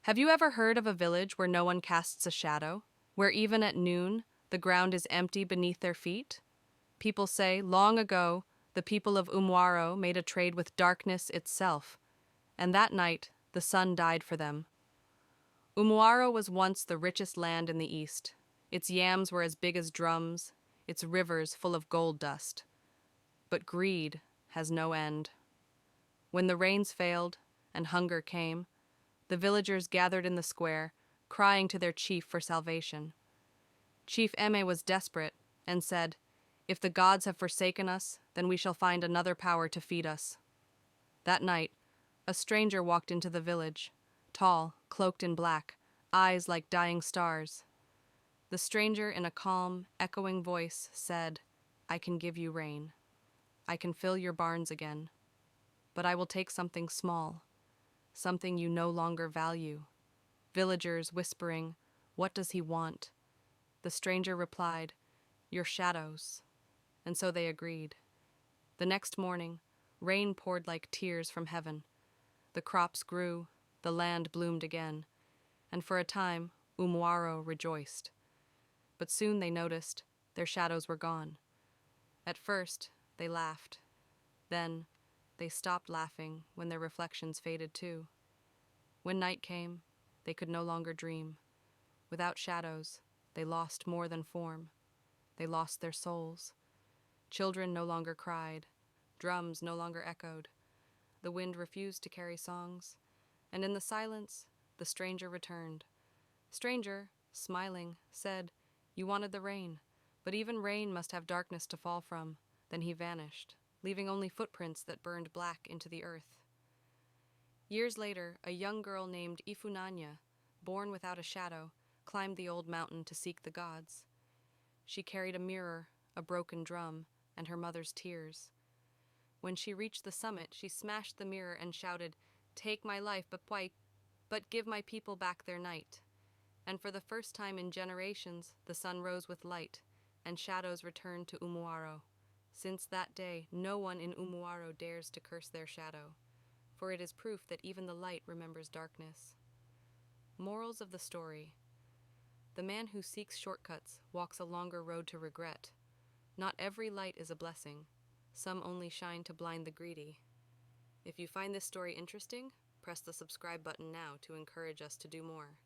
Have you ever heard of a village where no one casts a shadow? Where even at noon, the ground is empty beneath their feet? People say, long ago, the people of Umwaro made a trade with darkness itself, and that night, the sun died for them. Umwaro was once the richest land in the east. Its yams were as big as drums, its rivers full of gold dust. But greed has no end. When the rains failed and hunger came, the villagers gathered in the square, crying to their chief for salvation. Chief Eme was desperate and said, "If the gods have forsaken us, then we shall find another power to feed us." That night, a stranger walked into the village, tall, cloaked in black, eyes like dying stars. The stranger, in a calm, echoing voice, said, "I can give you rain. I can fill your barns again. But I will take something small, something you no longer value." Villagers whispering, "What does he want?" The stranger replied, "Your shadows." And so they agreed. The next morning, rain poured like tears from heaven. The crops grew, the land bloomed again, and for a time, Umwaro rejoiced. But soon they noticed their shadows were gone. At first, they laughed. Then, they stopped laughing when their reflections faded too. When night came, they could no longer dream. Without shadows, they lost more than form. They lost their souls. Children no longer cried. Drums no longer echoed. The wind refused to carry songs. And in the silence, the stranger returned. Stranger, smiling, said, "You wanted the rain, but even rain must have darkness to fall from." Then he vanished, leaving only footprints that burned black into the earth. Years later, a young girl named Ifunanya, born without a shadow, climbed the old mountain to seek the gods. She carried a mirror, a broken drum, and her mother's tears. When she reached the summit, she smashed the mirror and shouted, "Take my life, but give my people back their night." And for the first time in generations, the sun rose with light, and shadows returned to Umwaro. Since that day, no one in Umwaro dares to curse their shadow, for it is proof that even the light remembers darkness. Morals of the story: the man who seeks shortcuts walks a longer road to regret. Not every light is a blessing. Some only shine to blind the greedy. If you find this story interesting, press the subscribe button now to encourage us to do more.